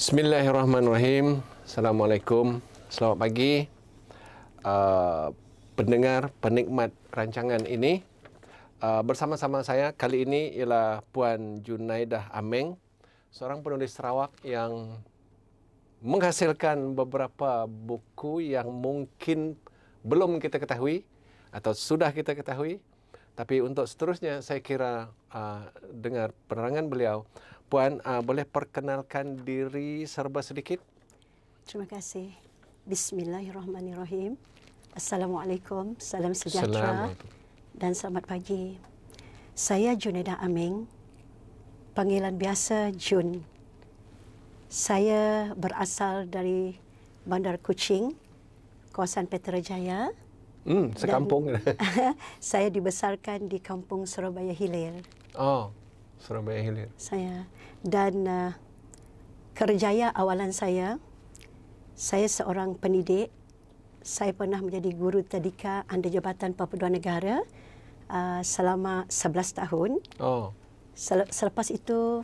Bismillahirrahmanirrahim. Assalamualaikum. Selamat pagi pendengar, penikmat rancangan ini. Bersama-sama saya kali ini ialah Puan Junaidah Ameng, seorang penulis Sarawak yang menghasilkan beberapa buku yang mungkin belum kita ketahui atau sudah kita ketahui. Tapi untuk seterusnya saya kira dengar penerangan beliau. Puan, boleh perkenalkan diri serba sedikit? Terima kasih. Bismillahirrahmanirrahim. Assalamualaikum, salam sejahtera dan selamat pagi. Saya Junaidah Ameng, panggilan biasa Jun. Saya berasal dari Bandar Kuching, kawasan Petrajaya. Sekampung. Saya dibesarkan di kampung Surabaya Hilir. Oh, Surabaya Hilir. Saya dan kerjaya awalan saya seorang pendidik. Saya pernah menjadi guru tadika Anda Jabatan Perpaduan Negara selama 11 tahun. Oh. Selepas itu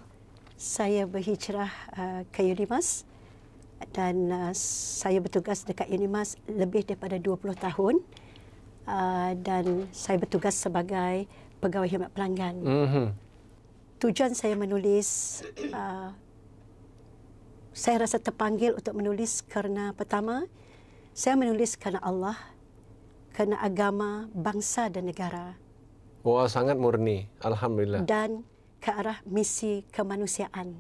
saya berhijrah ke UNIMAS dan saya bertugas dekat UNIMAS lebih daripada 20 tahun. Dan saya bertugas sebagai pegawai khidmat pelanggan. Tujuan saya menulis, saya rasa terpanggil untuk menulis kerana pertama, saya menulis kerana Allah, kerana agama, bangsa dan negara. Wah, sangat murni. Alhamdulillah. Dan ke arah misi kemanusiaan.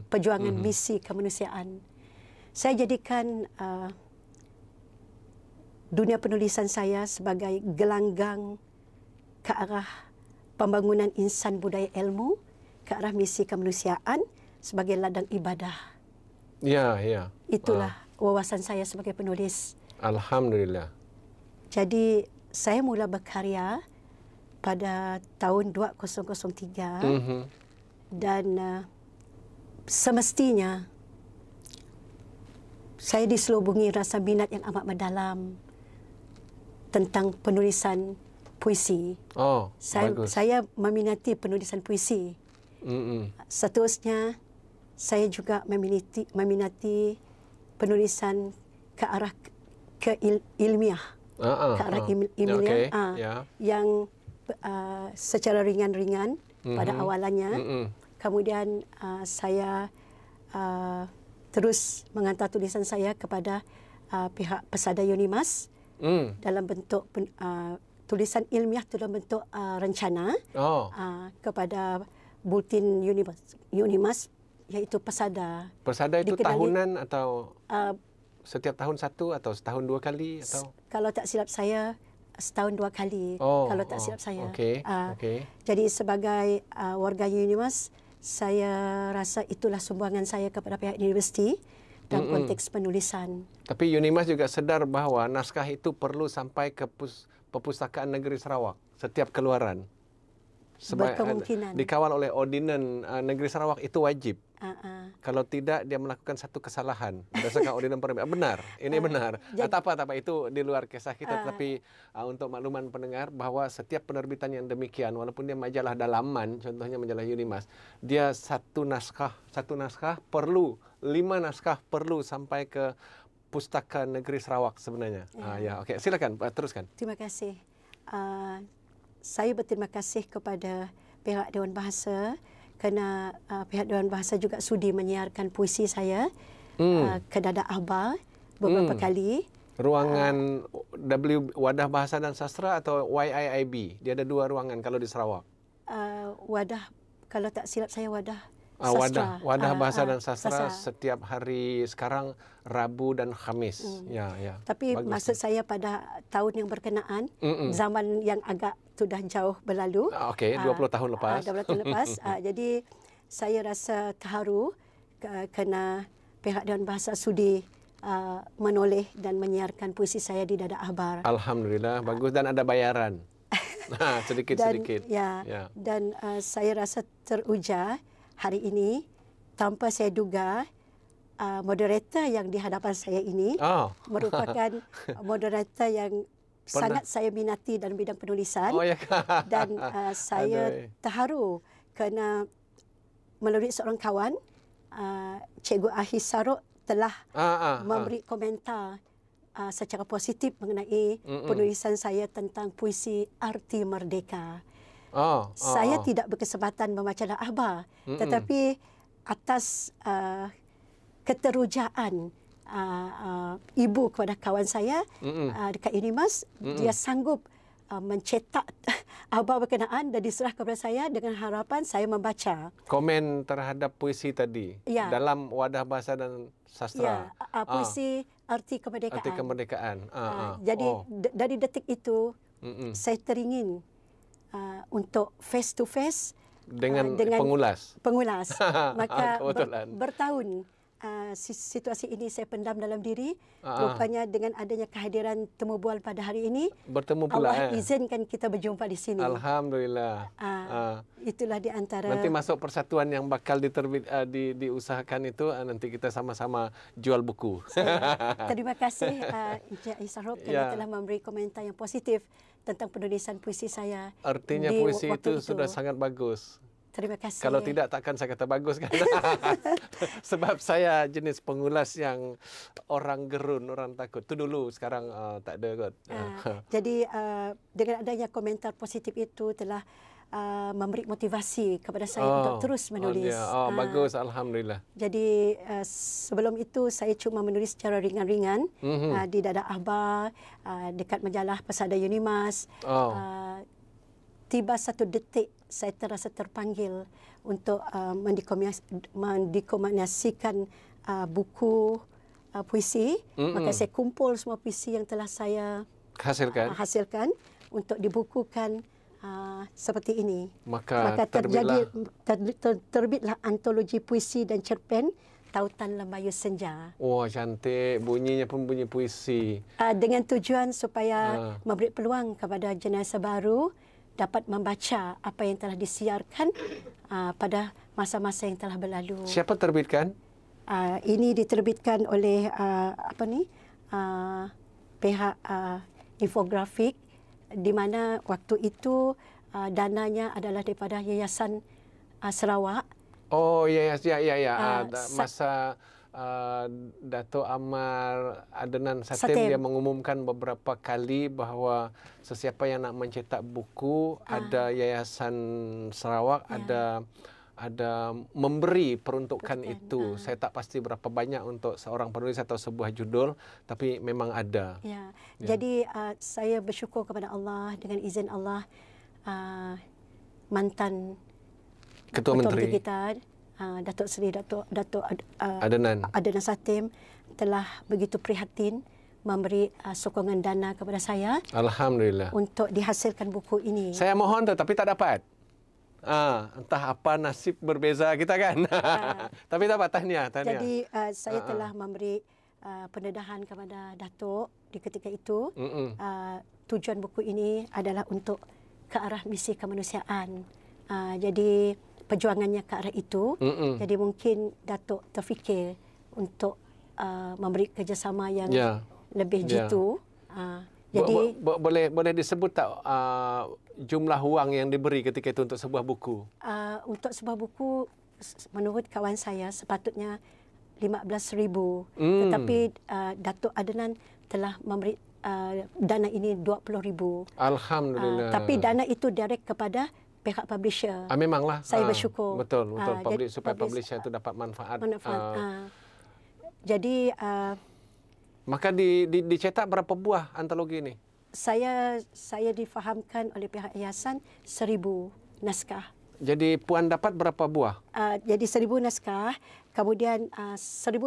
Perjuangan misi kemanusiaan. Saya jadikan dunia penulisan saya sebagai gelanggang ke arah pembangunan insan budaya ilmu, ke arah misi kemanusiaan sebagai ladang ibadah. Ya, ya. Itulah wawasan saya sebagai penulis. Alhamdulillah. Jadi saya mula berkarya pada tahun 2003 dan semestinya saya diselubungi rasa minat yang amat mendalam tentang penulisan puisi. Oh, bagus. Saya meminati penulisan puisi. Seterusnya, saya juga meminati penulisan ke arah ilmiah. Ke arah ilmiah yang secara ringan-ringan pada awalannya. Kemudian saya terus menghantar tulisan saya kepada pihak pesada UNIMAS dalam bentuk tulisan ilmiah dalam bentuk rencana kepada bulletin UNIMAS iaitu pesada. Pesada itu tahunan atau setiap tahun satu atau setahun dua kali atau? Kalau tak silap saya setahun dua kali. Kalau tak silap saya. Jadi sebagai warga UNIMAS, saya rasa itulah sumbangan saya kepada pihak universiti dalam konteks penulisan. Tapi UNIMAS juga sedar bahawa naskah itu perlu sampai ke Perpustakaan Negeri Sarawak setiap keluaran. Berkemungkinan. Dikawal oleh Ordinan Negeri Sarawak itu wajib. Kalau tidak, dia melakukan satu kesalahan berdasarkan Ordinan Penerbitan. Benar, ini benar. Tak apa, itu di luar kisah kita. Tapi untuk makluman pendengar bahawa setiap penerbitan yang demikian, walaupun dia majalah dalaman, contohnya majalah UNIMAS, dia satu naskah perlu, 5 naskah perlu sampai ke Pustaka Negeri Sarawak sebenarnya. Okey, silakan teruskan. Terima kasih. Saya berterima kasih kepada pihak Dewan Bahasa kerana pihak Dewan Bahasa juga sudi menyiarkan puisi saya ke Dadak Akhbar beberapa kali. Ruangan Wadah Bahasa dan Sastra atau YIIB? Dia ada 2 ruangan kalau di Sarawak. Wadah, kalau tak silap saya Wadah Sastra. Wadah Bahasa dan Sastra setiap hari sekarang Rabu dan Khamis. Tapi bagus. Maksud saya pada tahun yang berkenaan, zaman yang agak sudah jauh berlalu. 20 tahun lepas. 20 tahun lepas. Jadi saya rasa terharu kerana pihak Dewan Bahasa sudi menoleh dan menyiarkan puisi saya di Dadak Akhbar. Alhamdulillah, bagus dan ada bayaran. Sedikit-sedikit. Dan saya rasa teruja hari ini tanpa saya duga moderator yang di hadapan saya ini merupakan moderator yang sangat saya minati dalam bidang penulisan. Dan saya terharu kerana melalui seorang kawan Cikgu Ahis Sarok telah memberi komentar secara positif mengenai penulisan saya tentang puisi Arti Merdeka. Saya tidak berkesempatan membaca akhbar, tetapi atas keterujaan ibu kepada kawan saya dekat Unimas, dia sanggup mencetak akhbar berkenaan dan diserah kepada saya dengan harapan saya membaca. Komen terhadap puisi tadi dalam Wadah Bahasa dan Sastra. Puisi Arti Kemerdekaan. Arti Kemerdekaan. Jadi dari detik itu saya teringin untuk face to face dengan pengulas. Maka bertahun situasi ini saya pendam dalam diri. Rupanya dengan adanya kehadiran temu bual pada hari ini, bertemu pula, Allah izinkan kita berjumpa di sini. Alhamdulillah. Itulah di antara. Nanti masuk persatuan yang bakal diusahakan itu, nanti kita sama-sama jual buku. Terima kasih Encik Isarok kerana telah memberi komentar yang positif tentang penulisan puisi saya. Artinya puisi itu sudah sangat bagus. Terima kasih. Kalau tidak, takkan saya kata bagus kan. Sebab saya jenis pengulas yang orang gerun, orang takut. Itu dulu, sekarang tak ada kot. Jadi dengan adanya komentar positif itu telah memberi motivasi kepada saya untuk terus menulis. Bagus, Alhamdulillah. Jadi sebelum itu saya cuma menulis secara ringan-ringan di Dadah Akhbar, dekat majalah Pesada Unimas. Tiba satu detik saya terasa terpanggil untuk mendikombinasikan buku puisi. Maka saya kumpul semua puisi yang telah saya hasilkan untuk dibukukan seperti ini. Maka terbitlah antologi puisi dan cerpen Tautan Lembayu Senja. Wah, cantik. Bunyinya pun bunyi puisi. Dengan tujuan supaya memberi peluang kepada generasi baru dapat membaca apa yang telah disiarkan pada masa-masa yang telah berlalu. Siapa terbitkan? Ini diterbitkan oleh pihak infografik, di mana waktu itu dananya adalah daripada Yayasan Sarawak. Oh, ya. Masa Dato' Amar Adnan Satem dia mengumumkan beberapa kali bahawa sesiapa yang nak mencetak buku, ada Yayasan Sarawak, ada memberi peruntukan itu. Saya tak pasti berapa banyak untuk seorang penulis atau sebuah judul, tapi memang ada. Jadi saya bersyukur kepada Allah, dengan izin Allah, mantan Ketua Menteri kita, Datuk Seri Datuk Adnan Satem telah begitu prihatin memberi sokongan dana kepada saya. Alhamdulillah. Untuk dihasilkan buku ini. Saya mohon tetapi tak dapat. Entah apa nasib berbeza kita kan. Tapi tak apa, tahniah. Jadi saya telah memberi pendedahan kepada Datuk di ketika itu. Tujuan buku ini adalah untuk ke arah misi kemanusiaan. Jadi perjuangannya ke arah itu. Jadi mungkin Datuk terfikir untuk memberi kerjasama yang lebih jitu. Jadi boleh disebut tak jumlah wang yang diberi ketika itu untuk sebuah buku? Untuk sebuah buku, menurut kawan saya sepatutnya 15,000. Tetapi Datuk Adnan telah memberi dana ini 20,000. Alhamdulillah. Tapi dana itu direct kepada pihak publisher. Memanglah. Saya bersyukur. Betul. Supaya publisher itu dapat manfaat. Jadi maka dicetak berapa buah antologi ini? Saya difahamkan oleh pihak yayasan 1,000 naskah. Jadi puan dapat berapa buah? Jadi 1,000 naskah. Kemudian 1,000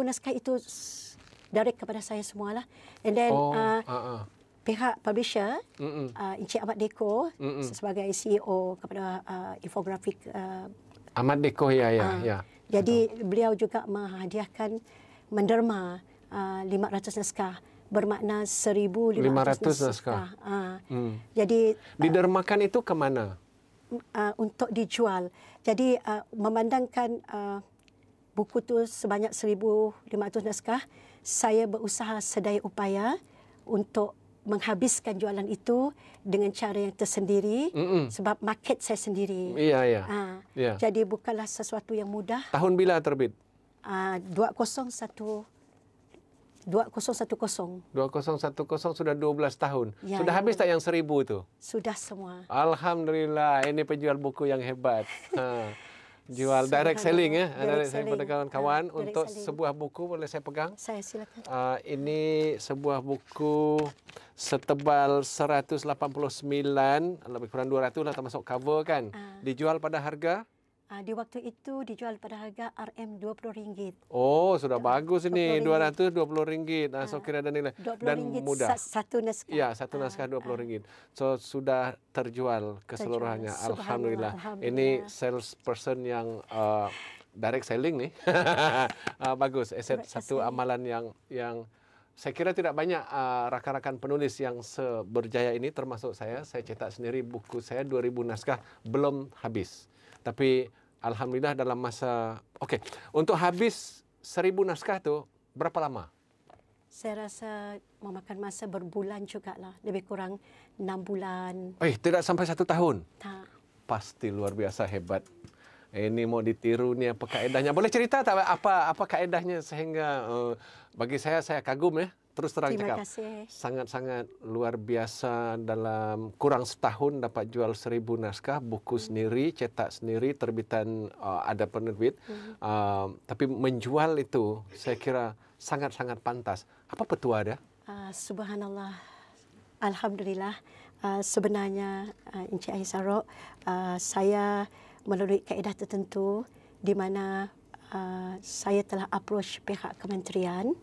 naskah itu direct kepada saya semualah. And then pihak publisher, Encik Ahmad Deko, sebagai CEO kepada infografik. Ahmad Deko, ya. Jadi beliau juga menghadiahkan menderma 500 naskah, bermakna 1,500 naskah. Jadi didermakan itu ke mana? Untuk dijual. Jadi memandangkan buku tu sebanyak 1,500 naskah, saya berusaha sedaya upaya untuk menghabiskan jualan itu dengan cara yang tersendiri, sebab market saya sendiri. Ya. Jadi bukanlah sesuatu yang mudah. Tahun bila terbit? 2010. 2010 sudah 12 tahun. Ya, sudah habis tak yang 1000 itu? Sudah semua. Alhamdulillah, ini penjual buku yang hebat. Jual direct selling ya, direct selling pada kawan-kawan. Untuk sebuah buku boleh saya pegang? Saya silakan. Ini sebuah buku setebal 189, lebih kurang 200 lah termasuk cover kan. Dijual pada harga? Di waktu itu dijual pada harga RM20. Oh, sudah bagus ini, RM220. So kira ada nilai dan mudah. Satu naskah. Ya, satu naskah RM20. So sudah terjual keseluruhannya. Alhamdulillah. Ini salesperson yang direct selling nih. Bagus. Satu amalan yang saya kira tidak banyak rakan-rakan penulis yang berjaya ini, termasuk saya. Saya cetak sendiri buku saya 2000 naskah belum habis. Tapi alhamdulillah dalam masa untuk habis 1000 naskah tu berapa lama? Saya rasa memakan masa berbulan jugalah, lebih kurang 6 bulan. Tidak sampai 1 tahun. Tak. Pasti luar biasa hebat. Ini mau ditiru ni apa kaedahnya? Boleh cerita tak apa kaedahnya sehingga bagi saya kagum ya. Terus terang cakap, sangat-sangat luar biasa. Dalam kurang setahun dapat jual 1000 naskah, buku sendiri, cetak sendiri, terbitan ada penerbit. Tapi menjual itu saya kira sangat-sangat pantas. Apa petua dia? Subhanallah, alhamdulillah. Sebenarnya Encik Ahisaro, saya melalui kaedah tertentu di mana saya telah approach pihak kementerian.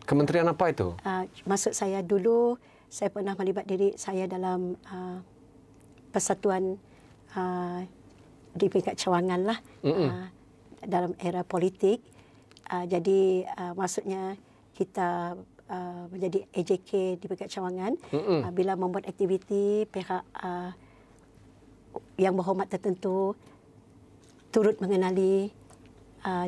Kementerian apa itu? Maksud saya dulu saya pernah melibat diri saya dalam persatuan di peringkat cawangan lah, dalam era politik. Jadi maksudnya kita menjadi AJK di peringkat cawangan. Bila membuat aktiviti, pihak yang berhormat tertentu turut mengenali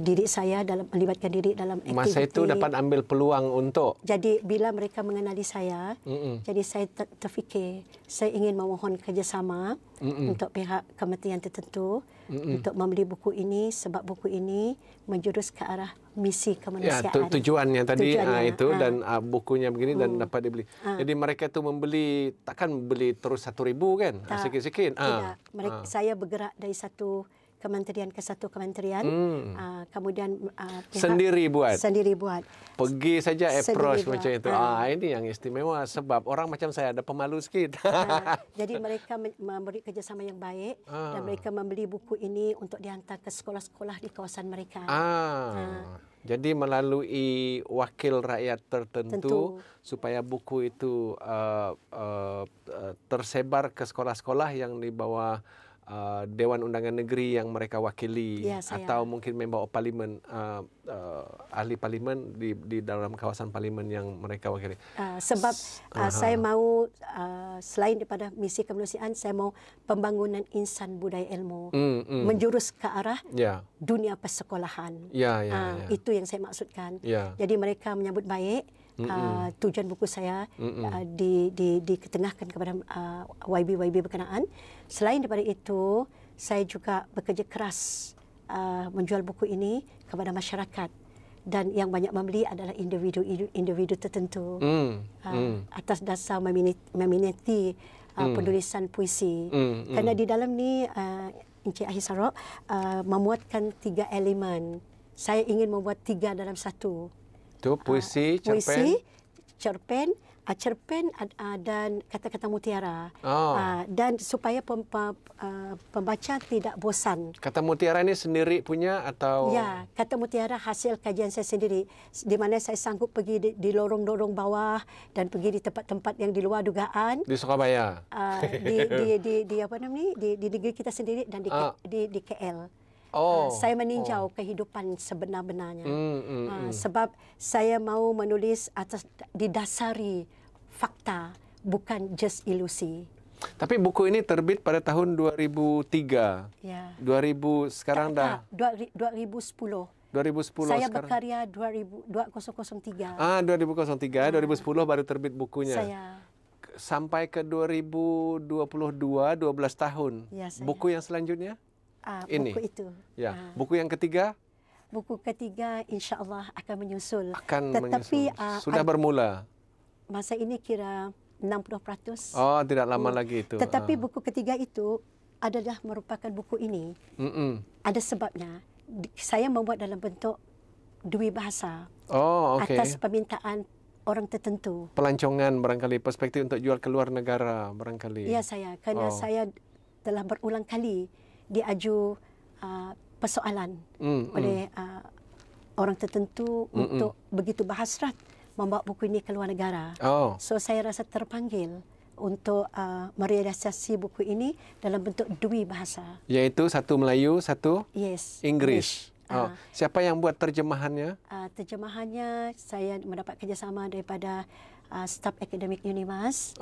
diri saya dalam melibatkan diri dalam aktiviti. Masa itu dapat ambil peluang untuk. Jadi bila mereka mengenali saya, jadi saya terfikir saya ingin memohon kerjasama untuk pihak kementerian tertentu untuk membeli buku ini sebab buku ini menjurus ke arah misi kemanusiaan. Ya, tujuannya tadi itu dan bukunya begini dan dapat dibeli. Jadi mereka tu membeli, takkan beli terus 1,000 kan? Sikit-sikit. Tidak. Saya bergerak dari satu kementerian ke satu kementerian, kemudian sendiri buat. Pergi saja approach macam itu. Ini yang istimewa sebab orang macam saya ada pemalu sikit. Jadi mereka memberi kerjasama yang baik dan mereka membeli buku ini untuk dihantar ke sekolah-sekolah di kawasan mereka. Jadi melalui wakil rakyat tertentu supaya buku itu tersebar ke sekolah-sekolah yang di bawah Dewan Undangan Negeri yang mereka wakili, atau mungkin member parlimen, ahli parlimen di dalam kawasan parlimen yang mereka wakili. Sebab saya mahu selain daripada misi kemanusiaan, saya mahu pembangunan insan budaya ilmu menjurus ke arah dunia persekolahan. Itu yang saya maksudkan. Jadi mereka menyambut baik tujuan buku saya diketengahkan kepada YB berkenaan. Selain daripada itu, saya juga bekerja keras menjual buku ini kepada masyarakat, dan yang banyak membeli adalah individu tertentu atas dasar meminati penulisan puisi. Kerana di dalam ni Encik Ahisaro memuatkan 3 elemen. Saya ingin membuat 3 dalam satu. Itu puisi, cerpen, dan kata-kata mutiara. Dan supaya pembaca tidak bosan. Kata mutiara ini sendiri punya atau? Ya, kata mutiara hasil kajian saya sendiri, di mana saya sanggup pergi di lorong-lorong bawah dan pergi di tempat-tempat yang di luar dugaan. Di Surabaya. Di apa namanya? Di negeri kita sendiri dan di KL. Saya meninjau kehidupan sebenar-benarnya. Sebab saya mahu menulis didasari fakta, bukan just ilusi. Tapi buku ini terbit pada tahun 2003. 2000 sekarang dah 2010. 2010 saya sekarang. berkarya 2003. 2003, 2010 baru terbit bukunya. Saya. Sampai ke 2022, 12 tahun. Ya, buku yang selanjutnya? Buku itu. Buku yang ketiga? buku ketiga insya-Allah akan menyusul. Tetapi sudah bermula. Masa ini kira 60%. Oh, tidak lama lagi itu. Tetapi buku ketiga itu adalah merupakan buku ini. Ada sebabnya. Saya membuat dalam bentuk dui bahasa. Oh, okey. Atas permintaan orang tertentu. Pelancongan barangkali, perspektif untuk jual ke luar negara barangkali. Ya, kerana saya telah berulang kali diaju persoalan oleh orang tertentu untuk begitu berhasrat membawa buku ini ke luar negara. So saya rasa terpanggil untuk merealisasi buku ini dalam bentuk dui bahasa. Iaitu satu Melayu, satu Inggeris. Siapa yang buat terjemahannya? Terjemahannya saya mendapat kerjasama daripada staf akademik UNIMAS.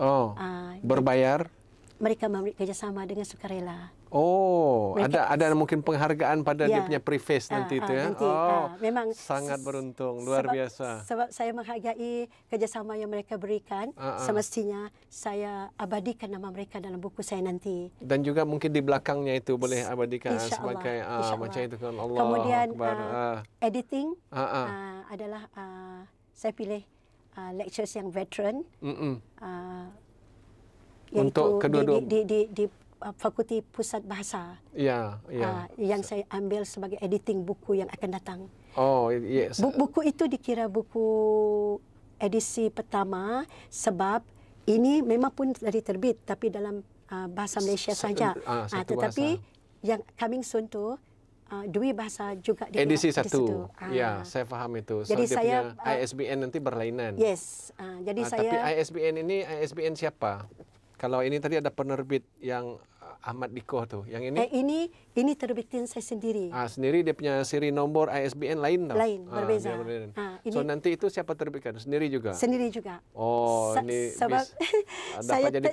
Berbayar? Mereka memberi kerjasama dengan sukarela. Ada mungkin penghargaan pada dia punya preface nanti itu ya. Memang sangat beruntung, luar biasa. Sebab saya menghargai kerjasama yang mereka berikan, semestinya saya abadikan nama mereka dalam buku saya nanti. Dan juga mungkin di belakangnya itu boleh abadikan sebagai macam itu kan. Allah. Kemudian editing adalah saya pilih lecturers yang veteran. Untuk kedua-dua di Fakulti Pusat Bahasa. Yang saya ambil sebagai editing buku yang akan datang. Buku itu dikira buku edisi pertama sebab ini memang pun dari terbit tapi dalam bahasa Malaysia saja. Tetapi yang coming soon tu dui bahasa juga di edisi satu. Ya, saya faham itu. Jadi saya punya ISBN nanti berlainan. Yes. Jadi tapi ISBN ini ISBN siapa? Kalau ini tadi ada penerbit yang Ahmad Dikoh tu. Yang ini? Ini terbitin saya sendiri. Sendiri dia punya siri nombor ISBN lain tau? Lain, berbeza. So nanti itu siapa terbitkan? Sendiri juga? Sendiri juga. Ini sebab dapat jadi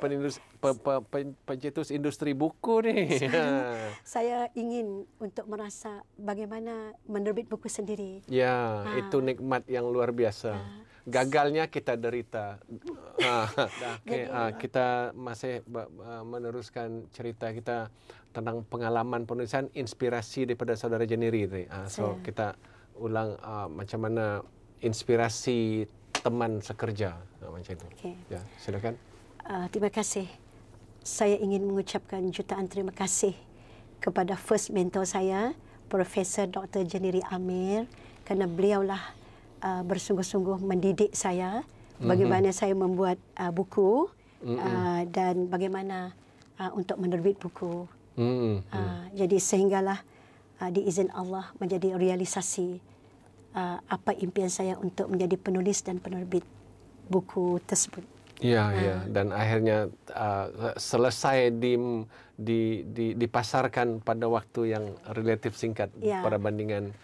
pencetus industri buku nih. Saya ingin untuk merasa bagaimana menerbit buku sendiri. Ya, itu nikmat yang luar biasa. Gagalnya kita derita. Kita masih meneruskan cerita kita tentang pengalaman penulisan inspirasi daripada saudara Jeniri. So kita ulang macam mana inspirasi teman sekerja macam itu. Ya, silakan. Terima kasih. Saya ingin mengucapkan jutaan terima kasih kepada first mentor saya, Profesor Dr. Jeniri Amir, kerana beliaulah bersungguh-sungguh mendidik saya bagaimana saya membuat buku dan bagaimana untuk menerbit buku. Jadi sehinggalah diizin Allah menjadi realisasi apa impian saya untuk menjadi penulis dan penerbit buku tersebut. Dan akhirnya selesai dipasarkan pada waktu yang relatif singkat pada bandingan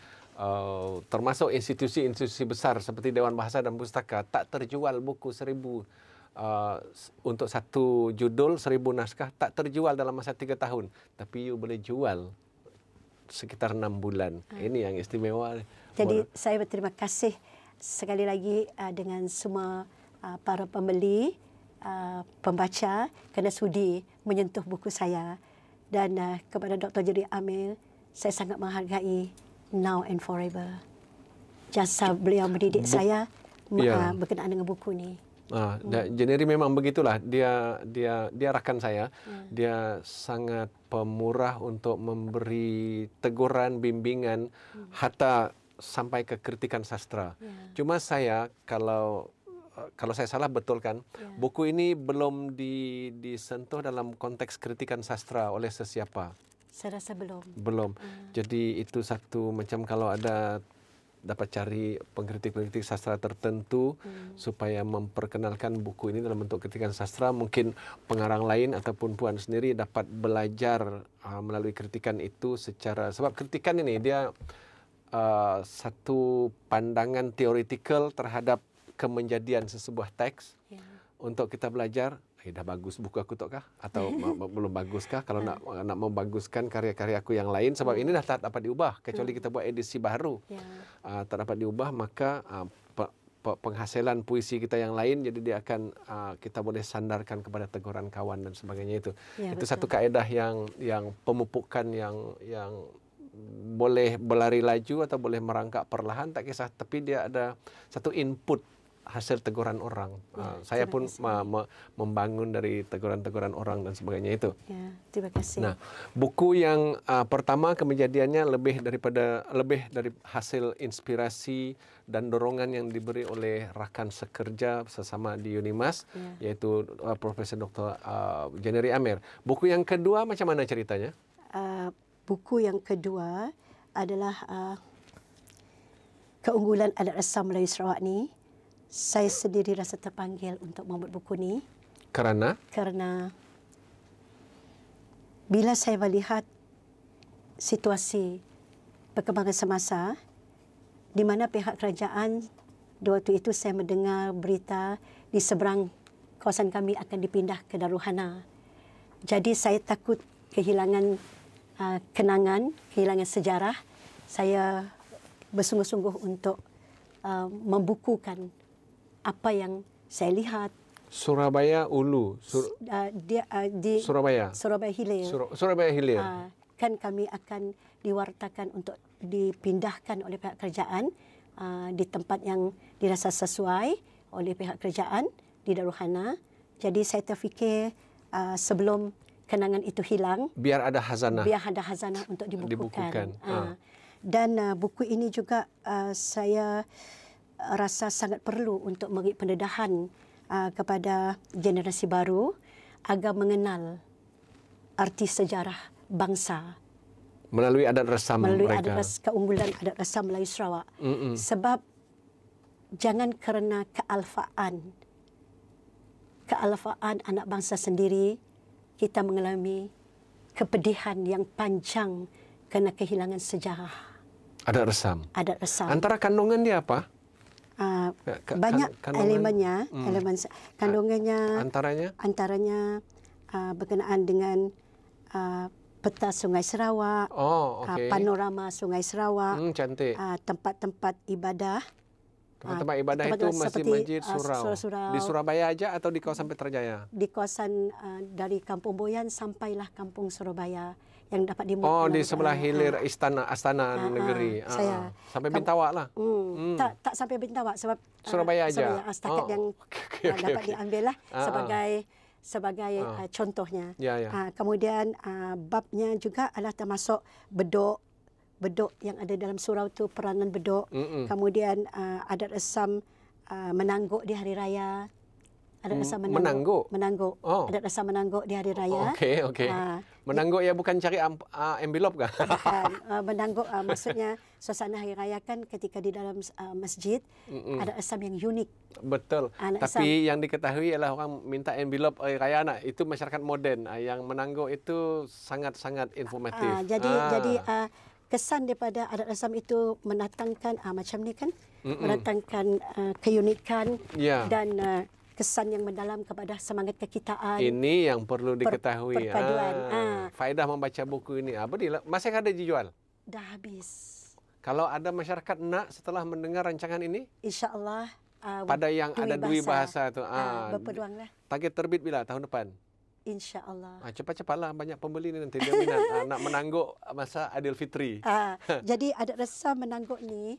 termasuk institusi-institusi besar seperti Dewan Bahasa dan Pustaka tak terjual buku 1000 untuk satu judul 1000 naskah tak terjual dalam masa 3 tahun, tapi you boleh jual sekitar 6 bulan. Ini yang istimewa. Jadi saya berterima kasih sekali lagi dengan semua para pembeli, pembaca kerana sudi menyentuh buku saya, dan kepada Dr. Jeniri Amir saya sangat menghargai now and forever. Jasa beliau mendidik saya berkenaan dengan buku ni. Jeniri memang begitulah. Dia rakan saya. Dia sangat pemurah untuk memberi teguran, bimbingan, hatta sampai ke kritikan sastra. Cuma saya kalau saya salah betulkan, buku ini belum disentuh dalam konteks kritikan sastra oleh sesiapa. Saya rasa belum. Jadi itu satu macam kalau ada dapat cari pengkritik-pengkritik sastra tertentu supaya memperkenalkan buku ini dalam bentuk kritikan sastra, mungkin pengarang lain ataupun puan sendiri dapat belajar melalui kritikan itu secara, sebab kritikan ini dia satu pandangan teoretikal terhadap kemenjadian sesebuah teks untuk kita belajar. Dah bagus buku aku tu kah? Atau belum bagus kah? Kalau nak membaguskan karya-karya aku yang lain, sebab ini dah tak dapat diubah kecuali kita buat edisi baru. Tak dapat diubah, maka penghasilan puisi kita yang lain, jadi dia akan kita boleh sandarkan kepada teguran kawan dan sebagainya itu. Itu betul. Satu kaedah yang pemupukan yang boleh berlari laju atau boleh merangkak perlahan, tak kisah. Tapi dia ada satu input hasil teguran orang. Saya pun membangun dari teguran-teguran orang dan sebagainya itu. Ya, terima kasih. Nah, buku yang pertama kejadiannya lebih dari hasil inspirasi dan dorongan yang diberi oleh rakan sekerja sesama di Unimas, yaitu Profesor Dr. Jennery Amer. Buku yang kedua macam mana ceritanya? Buku yang kedua adalah Keunggulan Adat Resam Melayu Sarawak ni. Saya sendiri rasa terpanggil untuk membuat buku ni. Kerana bila saya melihat situasi perkembangan semasa di mana pihak kerajaan, waktu itu saya mendengar berita di seberang kawasan kami akan dipindah ke Daruhana. Jadi saya takut kehilangan kenangan, kehilangan sejarah. Saya bersungguh-sungguh untuk membukukan apa yang saya lihat. Surabaya Ulu, di Surabaya Hilir. Surabaya Hilir. Kan kami akan diwartakan untuk dipindahkan oleh pihak kerajaan di tempat yang dirasa sesuai oleh pihak kerajaan di Daruhana. Jadi saya terfikir sebelum kenangan itu hilang, biar ada hazanah untuk dibukukan. Dan buku ini juga saya rasa sangat perlu untuk memberi pendedahan kepada generasi baru agar mengenal arti sejarah bangsa melalui adat resam mereka. Keunggulan adat resam Melayu Sarawak. Sebab jangan kerana kealfaan anak bangsa sendiri kita mengalami kepedihan yang panjang kerana kehilangan sejarah. Adat resam. Antara kandungan dia apa? Banyak elemennya. Kandungannya antaranya berkenaan dengan peta Sungai Sarawak, panorama Sungai Sarawak, cantik. Tempat-tempat ibadah. Tempat-tempat ibadah itu masjid-masjid surau. Di Surabaya aja atau di kawasan Petrajaya? Di kawasan dari Kampung Boyan sampailah Kampung Surabaya yang dapat dimuat. Di sebelah hilir Astana Negeri. Sampai Bintawak lah. Tak sampai Bintawak sebab Surabaya aja. Setakat yang dapat diambil lah sebagai contohnya. Kemudian babnya juga adalah termasuk bedok yang ada dalam surau tu, peranan bedok. Kemudian adat resam menangguk di hari raya. Adat resam menangguk. Adat resam menangguk di hari raya. Okey. Menangguk ya bukan cari envelope kah? Bukan. Menangguk maksudnya suasana hari raya kan ketika di dalam masjid adat resam yang unik. Betul. Tapi yang diketahui ialah orang minta envelope hari raya nak. Itu masyarakat moden. Yang menangguk itu sangat-sangat informatif. Jadi kesan daripada adat resam itu mendatangkan macam ni kan, mendatangkan keunikan dan kesan yang mendalam kepada semangat kekitaan. Ini yang perlu diketahui. Perpaduan. Faedah membaca buku ini. Masih ada dijual? Dah habis. Kalau ada masyarakat nak setelah mendengar rancangan ini? InsyaAllah. Pada yang ada dua bahasa tu. Berpeluanglah. Target terbit bila? Tahun depan? InsyaAllah. Cepat-cepatlah, banyak pembeli ni nanti dia minat nak menangguk masa Aidilfitri. Jadi adat resam menangguk ni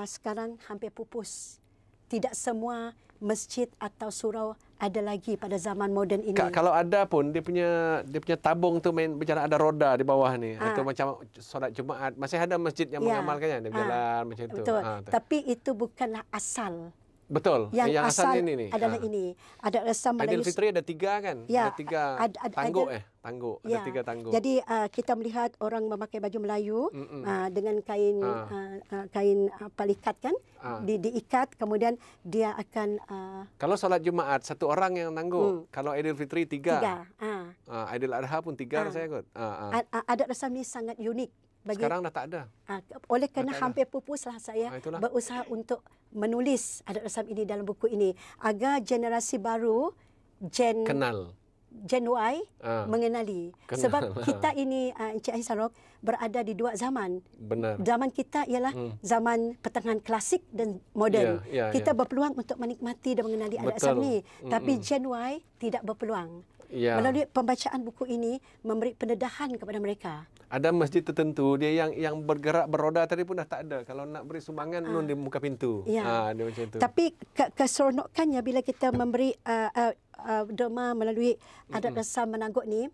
sekarang hampir pupus. Tidak semua masjid atau surau ada lagi pada zaman moden ini. Kalau ada pun dia punya tabung tu berjalan ada roda di bawah ni. Atau macam solat Jumaat masih ada masjid yang mengamalkannya, dia berjalan macam itu. Betul. Tapi itu bukanlah asal. Betul. Yang asal ini adalah ini. Adat resam Melayu. Aidilfitri ada 3 kan? Ya, ada 3 tangguk tangguk. Ada 3 tangguk. Jadi kita melihat orang memakai baju Melayu dengan kain palikat kan, diikat, kemudian dia akan kalau solat Jumaat 1 orang yang tangguk. Kalau Aidilfitri 3. Aidil Adha pun 3 saya ikut. Adat resam ni sangat unik. Sekarang dah tak ada. Oleh kerana hampir pupuslah saya berusaha untuk menulis adat resam ini dalam buku ini agar generasi baru Gen Y mengenali. Sebab kita ini Encik Ahisarok berada di 2 zaman. Benar. Zaman kita ialah zaman pertengahan klasik dan moden. Kita berpeluang untuk menikmati dan mengenali adat resam ini. Tapi Gen Y tidak berpeluang. Melalui pembacaan buku ini memberi pendedahan kepada mereka. Ada masjid tertentu dia yang bergerak beroda tadi pun dah tak ada. Kalau nak beri sumbangan nun di muka pintu. Dia macam itu. Tapi keseronokannya bila kita memberi derma melalui adat rasam menangguk ni,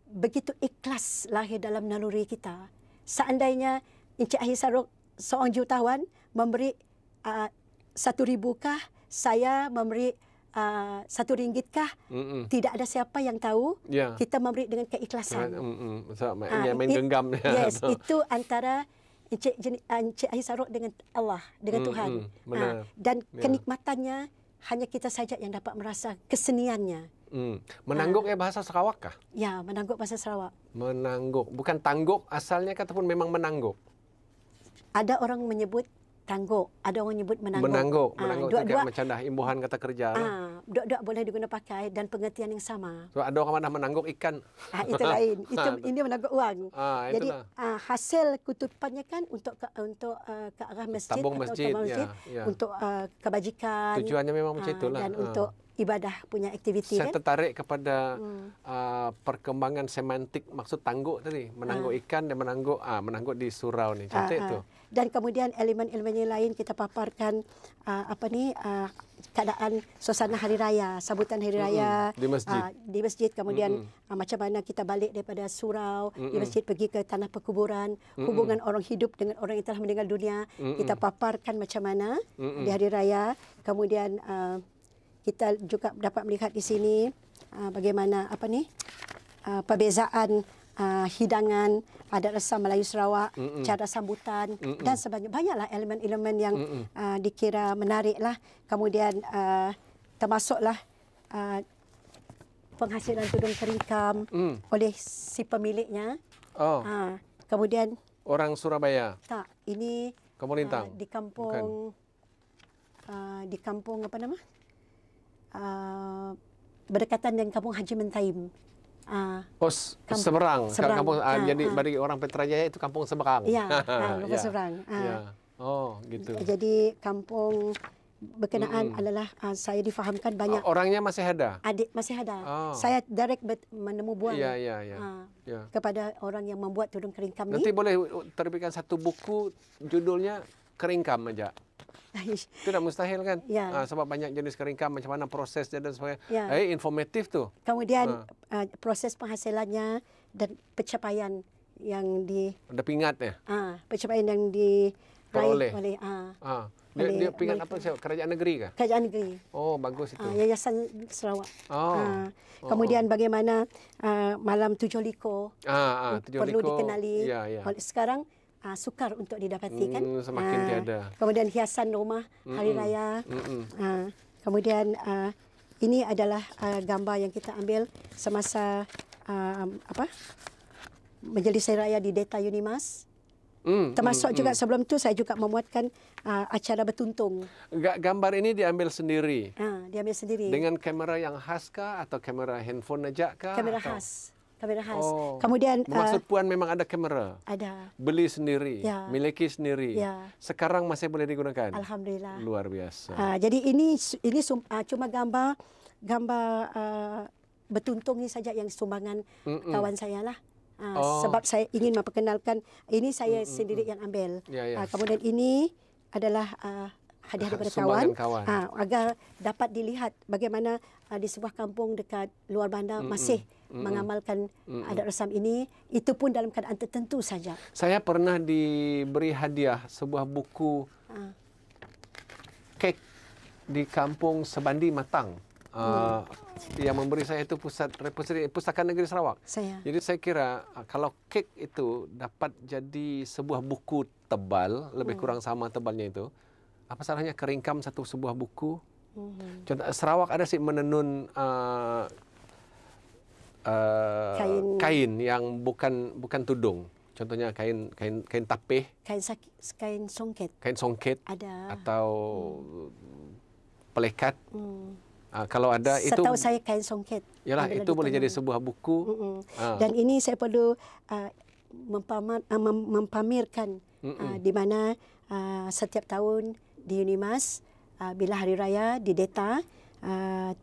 begitu ikhlas lahir dalam naluri kita. Seandainya Encik Ahir Sarok seorang jutawan memberi 1,000 kah, saya memberi RM1 kah, tidak ada siapa yang tahu. Kita memberi dengan keikhlasan. Main genggam. Yes, itu antara Encik Ahir Sarok dengan Allah, dengan Tuhan. Dan kenikmatannya hanya kita saja yang dapat merasa keseniannya. Menangguk bahasa Sarawak kah? Ya, menangguk bahasa Sarawak. Menangguk, bukan tangguk asalnya kah ataupun memang menangguk? Ada orang menyebut tangguk, ada orang menyebut menangguk. Menangguk juga macam dah imbuhan kata kerja. Dua-dua boleh digunakan pakai dan pengertian yang sama. So, ada orang mana menangguk ikan. Itu lain. Ini menangguk wang. Jadi hasil kutupannya kan untuk ke arah masjid, tabung masjid, untuk kebajikan. Tujuannya memang macam itulah. Dan untuk ibadah punya aktiviti. Saya tertarik kepada perkembangan semantik maksud tangguk tadi. Menangguk ikan dan menangguk di surau ni. Cantik tu. Dan kemudian elemen-elemen yang lain kita paparkan keadaan suasana hari raya, sambutan hari raya di masjid, kemudian macam mana kita balik daripada surau di masjid pergi ke tanah perkuburan, hubungan orang hidup dengan orang yang telah meninggal dunia, kita paparkan macam mana di hari raya. Kemudian kita juga dapat melihat di sini bagaimana perbezaan hidangan adat rasam Melayu Sarawak, cara sambutan dan banyaklah elemen-elemen yang dikira menariklah. Kemudian termasuklah penghasilan tudung keringkam oleh si pemiliknya. Kemudian orang Surabaya. Tak, ini Kampung Lintang. Di kampung di kampung berdekatan dengan kampung Haji Mentaim. Seberang. Kampung, jadi bagi orang Petrajaya itu kampung seberang. Ya, kampung seberang. Oh, gitu. Jadi kampung berkenaan adalah saya difahamkan banyak. Orangnya masih ada? Masih ada. Saya direct menemu buang kepada orang yang membuat tudung keringkam ni. Nanti boleh terbitkan satu buku judulnya Keringkam aja. Itu tak mustahil kan? Sebab banyak jenis keringkam, macam mana prosesnya dan sebagainya. Informatif tu. Kemudian proses penghasilannya dan pencapaian yang ada pingat ya? Pencapaian yang diraih oleh dia pingat apa? Kerajaan negeri kah? Kerajaan negeri. Oh, bagus itu. Yayasan Sarawak. Kemudian bagaimana malam Tujuh Liko perlu dikenali. Sekarang sukar untuk didapati kan. Semakin tiada. Kemudian hiasan rumah hari raya. Kemudian ini adalah gambar yang kita ambil semasa Majlis Hari Raya di Deta Unimas. Termasuk juga sebelum tu saya juga memuatkan acara bertuntung. Gambar ini diambil sendiri? Diambil sendiri. Dengan kamera yang khas kah atau kamera handphone aja kah? Kamera khas. Kamera khas. Kemudian maksud puan memang ada kamera? Ada. Beli sendiri, miliki sendiri. Sekarang masih boleh digunakan? Alhamdulillah. Luar biasa. Jadi ini cuma gambar bertuntung ni saja yang sumbangan kawan saya lah. Sebab saya ingin memperkenalkan, ini saya sendiri yang ambil. Kemudian ini adalah hadiah daripada kawan. Agar dapat dilihat bagaimana di sebuah kampung dekat luar bandar masih mengamalkan adat rasam ini. Itu pun dalam keadaan tertentu saja. Saya pernah diberi hadiah sebuah buku kek di kampung Sebandi Matang. Yang memberi saya itu Pustaka Negeri Sarawak. Jadi saya kira kalau kek itu dapat jadi sebuah buku tebal, lebih kurang sama tebalnya itu, apa salahnya keringkam sebuah buku? Contoh Sarawak ada sih menenun kain yang bukan tudung. Contohnya kain tapeh, kain songket ada, atau pelekat. Kalau ada itu, setahu saya kain songket. Yalah, itu boleh jadi sebuah buku. Dan ini saya perlu mempamerkan di mana setiap tahun di Unimas bila hari raya di Deta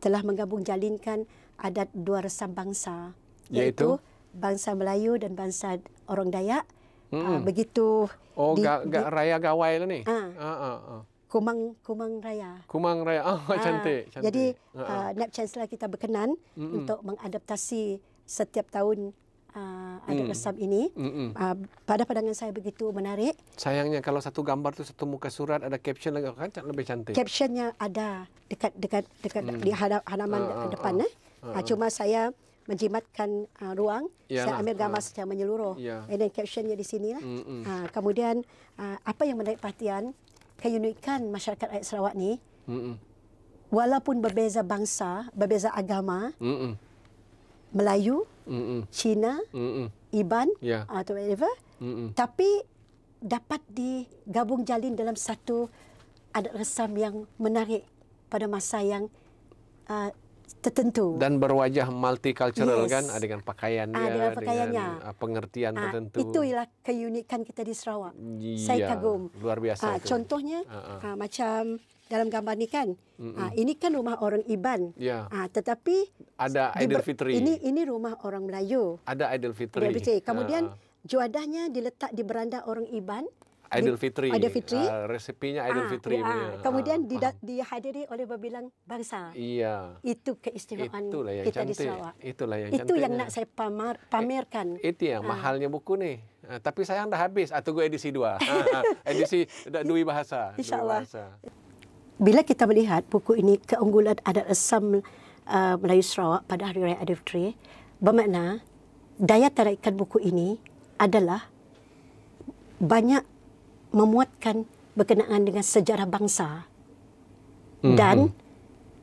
telah menggabung jalinkan ada dua resam bangsa, Iaitu bangsa Melayu dan bangsa orang Dayak. Begitu raya gawai lah ni. Kumang Raya. Kumang Raya. Cantik. Jadi NAB Chancellor kita berkenan untuk mengadaptasi setiap tahun adat resam ini. Pada pandangan saya begitu menarik. Sayangnya kalau satu gambar tu satu muka surat ada caption lagi kan lebih cantik. Captionnya ada dekat di halaman depan. Cuma saya menjimatkan ruang. Saya ambil gambar secara menyeluruh. Dan captionnya di sini lah. Kemudian apa yang menarik perhatian, keunikan masyarakat rakyat Sarawak ni, walaupun berbeza bangsa, berbeza agama, Melayu, Cina, Iban, atau whatever, tapi dapat digabung jalin dalam satu adat resam yang menarik pada masa yang tertentu. Dan berwajah multicultural kan, dengan pakaian dia, dengan pakaiannya, dengan pengertian tertentu. Itu ialah keunikan kita di Sarawak. Saya kagum. Luar biasa. Contohnya, macam dalam gambar ni kan, ini kan rumah orang Iban. Tetapi ada Aidilfitri. Ini rumah orang Melayu. Ada Aidilfitri. Kemudian juadahnya diletak di beranda orang Iban. Aidilfitri. Resepinya Aidilfitri. Kemudian dihadiri oleh berbilang bangsa. Itu keistimewaan kita di Sarawak. Itulah yang cantik. Itu yang nak saya pamerkan. Itu yang mahalnya buku ni. Tapi sayang dah habis. Tunggu edisi 2. Edisi dua bahasa. InsyaAllah. Bila kita melihat buku ini, keunggulan adat resam Melayu Sarawak pada Hari Raya Aidilfitri, bermakna daya tarikan buku ini adalah banyak memuatkan berkenaan dengan sejarah bangsa. Dan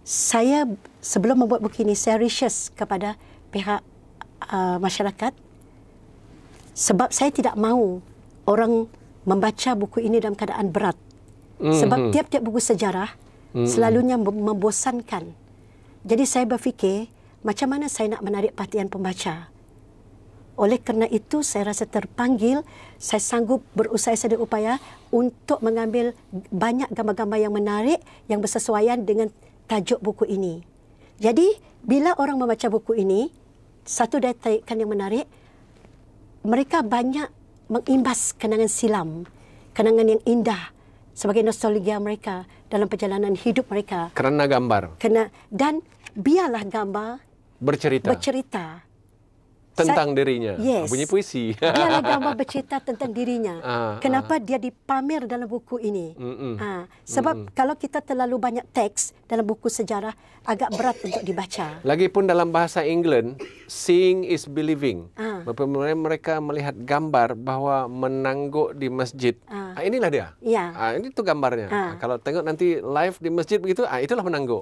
saya sebelum membuat buku ini, saya research kepada pihak masyarakat sebab saya tidak mahu orang membaca buku ini dalam keadaan berat. Sebab tiap-tiap buku sejarah selalunya membosankan. Jadi saya berfikir macam mana saya nak menarik perhatian pembaca. Oleh kerana itu, saya rasa terpanggil, saya sanggup berusaha sedaya upaya untuk mengambil banyak gambar-gambar yang menarik, yang bersesuaian dengan tajuk buku ini. Jadi, bila orang membaca buku ini, satu daya tarikan yang menarik, mereka banyak mengimbas kenangan silam, kenangan yang indah sebagai nostalgia mereka dalam perjalanan hidup mereka. Kerana gambar. Dan biarlah gambar bercerita. Tentang dirinya. Bunyi puisi. Dialah gambar bercerita tentang dirinya. Kenapa dia dipamer dalam buku ini? Sebab kalau kita terlalu banyak teks dalam buku sejarah, agak berat untuk dibaca. Lagipun dalam bahasa England, seeing is believing. Mereka melihat gambar bahawa menangguk di masjid. Inilah dia. Ini tu gambarnya. Kalau tengok nanti live di masjid begitu, itulah menangguk.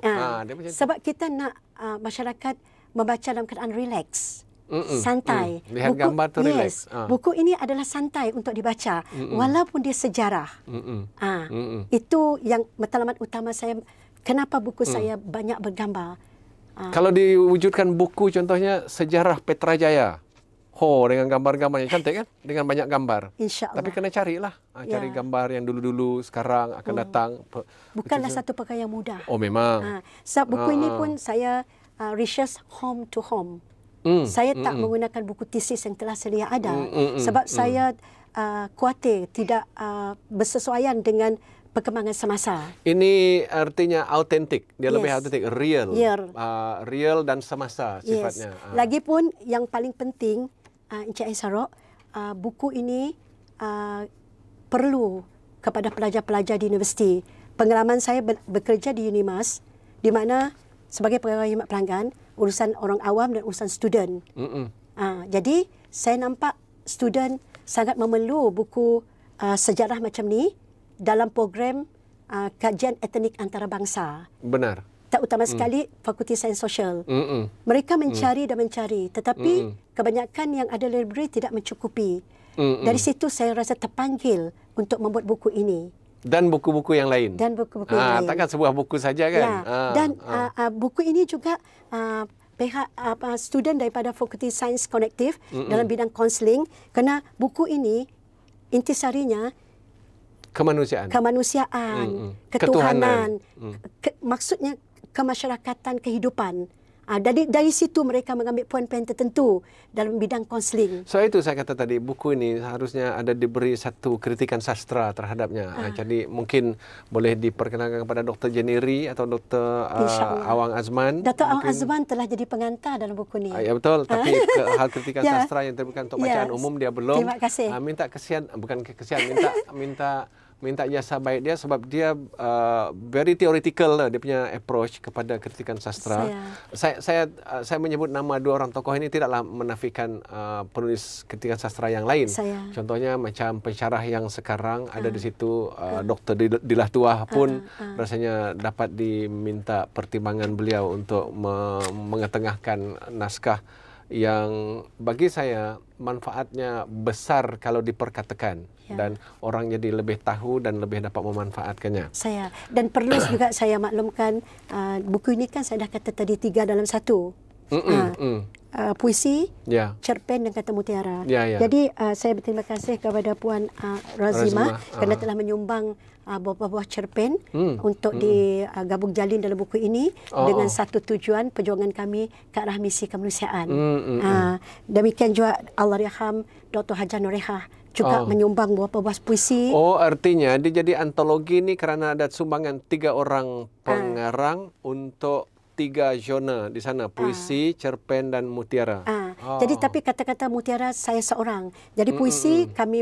Sebab kita nak masyarakat membaca dalam keadaan relax. Santai. Lihat gambar tu relax. Buku ini adalah santai untuk dibaca walaupun dia sejarah. Itu yang matlamat utama saya, kenapa buku saya banyak bergambar. Kalau diwujudkan buku contohnya sejarah Petrajaya. Dengan gambar-gambarnya cantik kan? Dengan banyak gambar. InsyaAllah. Tapi kena carilah. Cari gambar yang dulu-dulu, sekarang akan datang. Bukanlah satu perkara yang mudah. Memang. Sebab buku ini pun saya research home to home. Saya tak menggunakan buku tesis yang telah sedia ada. Sebab saya khawatir tidak bersesuaian dengan perkembangan semasa. Ini artinya autentik. Dia lebih autentik. Real dan semasa sifatnya. Lagipun yang paling penting, Encik Aisarok, buku ini perlu kepada pelajar-pelajar di universiti. Pengalaman saya bekerja di Unimas, di mana sebagai pegawai khidmat pelanggan, urusan orang awam dan urusan student. Jadi, saya nampak student sangat memerlu buku sejarah macam ni dalam program kajian etnik antarabangsa. Benar. Tak utama sekali Fakulti Sains Sosial. Mereka mencari dan mencari, tetapi kebanyakan yang ada library tidak mencukupi. Dari situ saya rasa terpanggil untuk membuat buku ini. Dan buku-buku yang lain. Dan buku-buku yang lain. Takkan sebuah buku saja kan? Dan buku ini juga pihak student daripada Fakulti Sains Konektif dalam bidang kaunseling, kerana buku ini intisarinya kemanusiaan, ketuhanan, maksudnya kemasyarakatan, kehidupan. Dari situ mereka mengambil poin-poin tertentu dalam bidang kaunseling. So itu saya kata tadi, buku ini harusnya ada diberi satu kritikan sastra terhadapnya. Jadi mungkin boleh diperkenalkan kepada Dr. Jeniri atau Dr. Awang Azman. Dr. Awang Azman telah jadi pengantar dalam buku ini. Ya betul, tapi hal kritikan sastra yang terbuka untuk bacaan umum dia belum. Terima kasih. Minta kesian, bukan kesian, minta jasa baik dia sebab dia very theoretical lah, dia punya approach kepada kritikan sastra. Saya menyebut nama dua orang tokoh ini tidaklah menafikan penulis kritikan sastra yang lain. Contohnya macam pensyarah yang sekarang ada di situ, Dr. Dilah Tuah pun rasanya dapat diminta pertimbangan beliau untuk mengetengahkan naskah yang bagi saya manfaatnya besar kalau diperkatakan dan orang jadi lebih tahu dan lebih dapat memanfaatkannya. Dan perlu juga saya maklumkan, buku ini kan saya dah kata tadi 3 dalam 1. Puisi, cerpen dan kata mutiara. Jadi saya berterima kasih kepada Puan Razimah kerana telah menyumbang beberapa buah cerpen untuk digabung jalin dalam buku ini dengan satu tujuan perjuangan kami ke arah misi kemanusiaan. Demikian juga Allahyarham Dr. Hajar Nurehah juga menyumbang beberapa buah puisi. Artinya dia jadi antologi ini kerana ada sumbangan 3 orang pengarang untuk 3 genre di sana, puisi, cerpen dan mutiara. Jadi tapi kata-kata mutiara saya seorang. Jadi puisi kami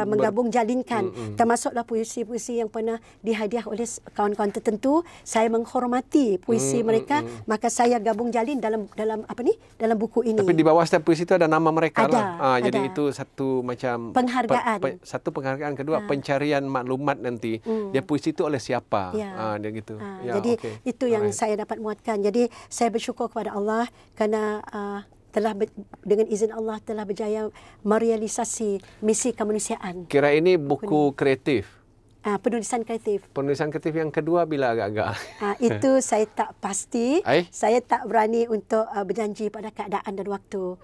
menggabung jalinkan, termasuklah puisi-puisi yang pernah dihadiah oleh kawan-kawan tertentu. Saya menghormati puisi mereka, maka saya gabung jalin dalam dalam buku ini. Tapi di bawah setiap puisi itu ada nama mereka lah. Jadi itu satu macam penghargaan. Satu penghargaan, kedua pencarian maklumat nanti. Dia puisi itu oleh siapa? Dia gitu. Jadi itu yang saya dapat muatkan. Jadi saya bersyukur kepada Allah kerana dengan izin Allah telah berjaya merealisasi misi kemanusiaan. Kira ini buku kreatif? Penulisan kreatif. Penulisan kreatif yang kedua bila agak-agak? Itu saya tak pasti. Saya tak berani untuk berjanji pada keadaan dan waktu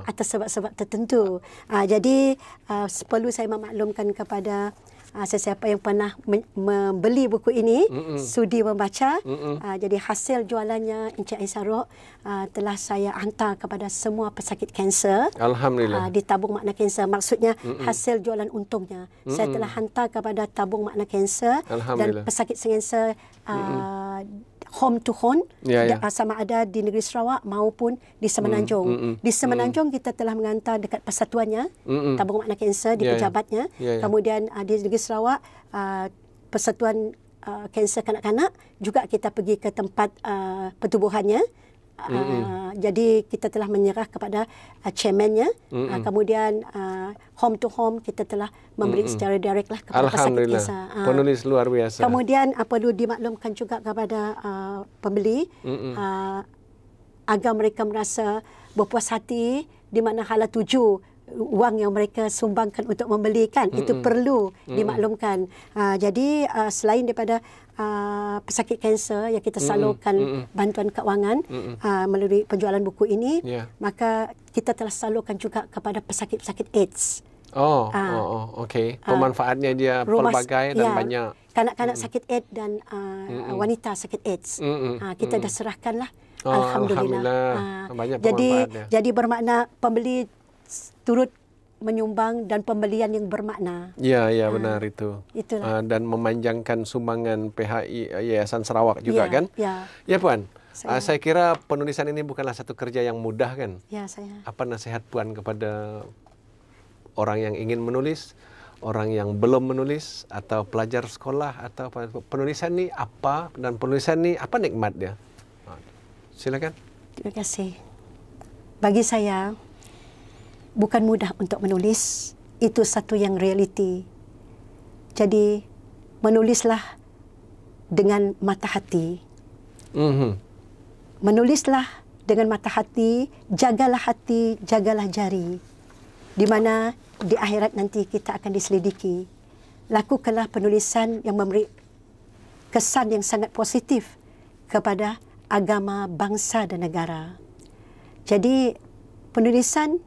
atas sebab-sebab tertentu. Jadi perlu saya memaklumkan kepada sesiapa yang pernah membeli buku ini, sudi membaca. Jadi hasil jualannya Encik Aisarok telah saya hantar kepada semua pesakit kanser. Alhamdulillah. Di tabung makna kanser. Maksudnya hasil jualan untungnya. Saya telah hantar kepada tabung makna kanser dan pesakit kanser home to home, sama ada di negeri Sarawak maupun di Semenanjung. Di Semenanjung kita telah mengantar dekat persatuannya, tabung makna kanser di pejabatnya. Kemudian di negeri Sarawak, persatuan kanser kanak-kanak juga kita pergi ke tempat pertubuhannya. Jadi kita telah menyerah kepada chairmannya. Kemudian home to home kita telah memberi secara direct lah kepada pesakit kanser. Penulis luar biasa. Kemudian perlu dimaklumkan juga kepada pembeli agar mereka merasa berpuas hati di mana hala tuju wang yang mereka sumbangkan untuk membelikan itu perlu dimaklumkan. Jadi selain daripada pesakit kanser yang kita salurkan bantuan kewangan melalui penjualan buku ini, maka kita telah salurkan juga kepada pesakit-pesakit AIDS. Okey. Pemanfaatnya dia pelbagai dan banyak. Kanak-kanak sakit AIDS dan wanita sakit AIDS. Kita dah serahkanlah. Alhamdulillah. Banyak pemanfaatnya. Jadi bermakna pembeli turut menyumbang dan pembelian yang bermakna. Ya, benar itu. Dan memanjangkan sumbangan PHI Yayasan Sarawak juga kan? Ya Puan. Saya kira penulisan ini bukanlah satu kerja yang mudah kan? Ya, saya. Apa nasihat Puan kepada orang yang ingin menulis, orang yang belum menulis atau pelajar sekolah atau penulisan ni apa dan penulisan ni apa nikmat dia? Silakan. Terima kasih. Bagi saya bukan mudah untuk menulis, itu satu yang realiti. Jadi menulislah dengan mata hati. Menulislah dengan mata hati, jagalah jari. Di mana di akhirat nanti kita akan diselidiki. Lakukanlah penulisan yang memberi kesan yang sangat positif kepada agama, bangsa dan negara. Jadi penulisan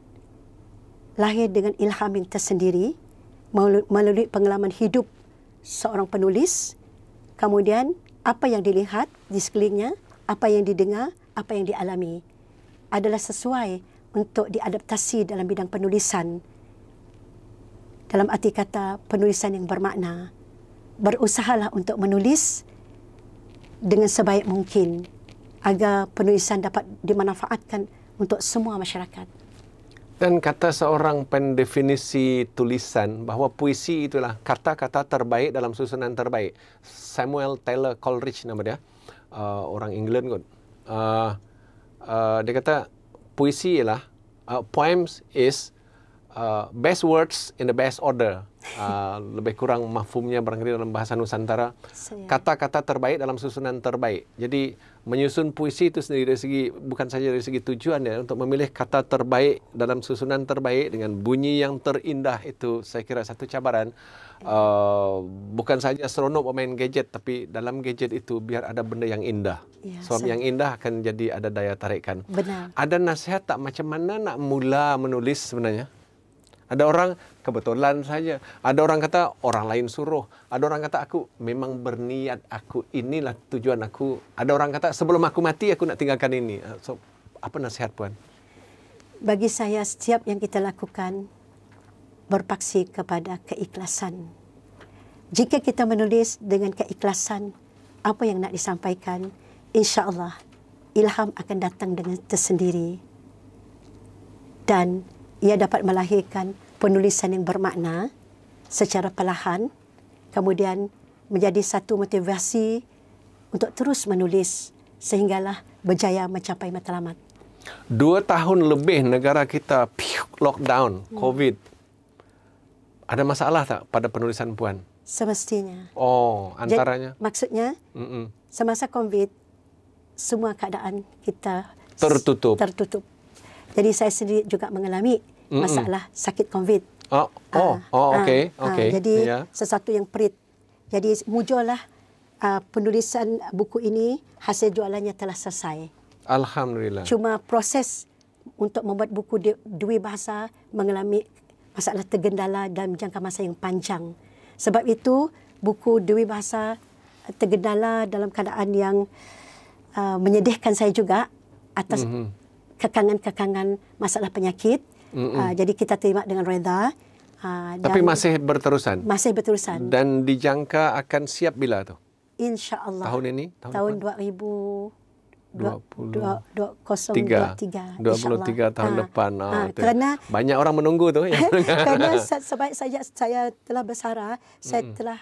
lahir dengan ilham yang tersendiri melalui pengalaman hidup seorang penulis. Kemudian apa yang dilihat di sekelilingnya, apa yang didengar, apa yang dialami adalah sesuai untuk diadaptasi dalam bidang penulisan. Dalam arti kata penulisan yang bermakna. Berusahalah untuk menulis dengan sebaik mungkin agar penulisan dapat dimanfaatkan untuk semua masyarakat. Dan kata seorang pendefinisi tulisan bahawa puisi itulah kata-kata terbaik dalam susunan terbaik. Samuel Taylor Coleridge nama dia, orang England kot. Dia kata puisi ialah poems is best words in the best order. Lebih kurang mafhumnya barangkali dalam bahasa Nusantara. Kata-kata terbaik dalam susunan terbaik. Jadi menyusun puisi itu sendiri dari segi, bukan saja dari segi tujuan ya, untuk memilih kata terbaik dalam susunan terbaik dengan bunyi yang terindah itu saya kira satu cabaran. Bukan saja seronok bermain gadget, tapi dalam gadget itu biar ada benda yang indah. Ya, sebab yang indah akan jadi ada daya tarikan. Benar. Ada nasihat tak macam mana nak mula menulis sebenarnya? Ada orang kebetulan saja. Ada orang kata orang lain suruh. Ada orang kata aku memang berniat, aku inilah tujuan aku. Ada orang kata sebelum aku mati aku nak tinggalkan ini. So, apa nasihat Puan? Bagi saya setiap yang kita lakukan berpaksi kepada keikhlasan. Jika kita menulis dengan keikhlasan apa yang nak disampaikan, insya-Allah ilham akan datang dengan tersendiri. Dan ia dapat melahirkan penulisan yang bermakna secara perlahan, kemudian menjadi satu motivasi untuk terus menulis sehinggalah berjaya mencapai matlamat. 2 tahun lebih negara kita lockdown, COVID. Ada masalah tak pada penulisan Puan? Semestinya. Oh, antaranya? Jadi, maksudnya, semasa COVID, semua keadaan kita tertutup. Jadi saya sendiri juga mengalami masalah sakit COVID. Okey. Jadi sesuatu yang perit. Jadi muncullah penulisan buku ini, hasil jualannya telah selesai. Alhamdulillah. Cuma proses untuk membuat buku dua bahasa mengalami masalah tergendala dalam jangka masa yang panjang. Sebab itu buku dua bahasa tergendala dalam keadaan yang menyedihkan saya juga atas kekangan-kekangan masalah penyakit. Jadi kita terima dengan redha. Tapi masih berterusan? Masih berterusan. Dan dijangka akan siap bila tu? InsyaAllah. Tahun ini? Tahun 2023. 23 tahun depan. Kerana banyak orang menunggu tu. Kerana sebab saya telah bersara, saya telah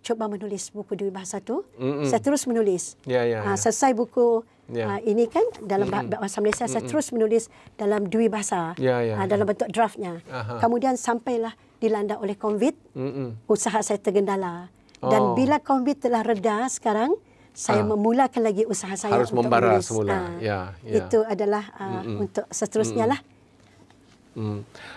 cuba menulis buku dua bahasa tu. Saya terus menulis. Selesai buku ini kan dalam bahasa Malaysia, saya terus menulis dalam dua bahasa, dalam bentuk draftnya. Kemudian sampailah dilanda oleh COVID, usaha saya tergendala. Dan bila COVID telah reda sekarang, saya memulakan lagi usaha saya harus untuk membara menulis. semula. Itu adalah untuk seterusnya lah.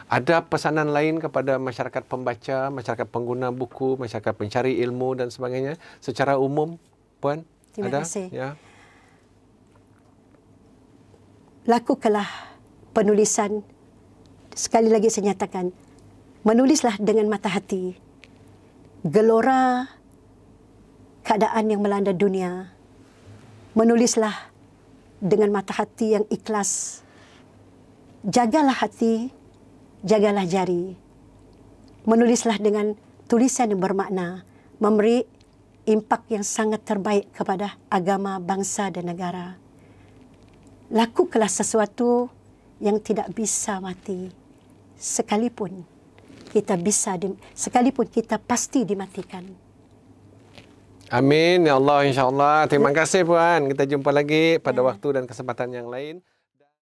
Ada pesanan lain kepada masyarakat pembaca, masyarakat pengguna buku, masyarakat pencari ilmu dan sebagainya secara umum, Puan? Terima kasih. Lakukanlah penulisan. Sekali lagi saya nyatakan, menulislah dengan mata hati. Gelora keadaan yang melanda dunia, menulislah dengan mata hati yang ikhlas. Jagalah hati, jagalah jari. Menulislah dengan tulisan yang bermakna, memberi impak yang sangat terbaik kepada agama, bangsa dan negara. Lakukanlah sesuatu yang tidak bisa mati. Sekalipun kita pasti dimatikan. Amin ya Allah, insya-Allah. Terima kasih Puan. Kita jumpa lagi pada waktu dan kesempatan yang lain.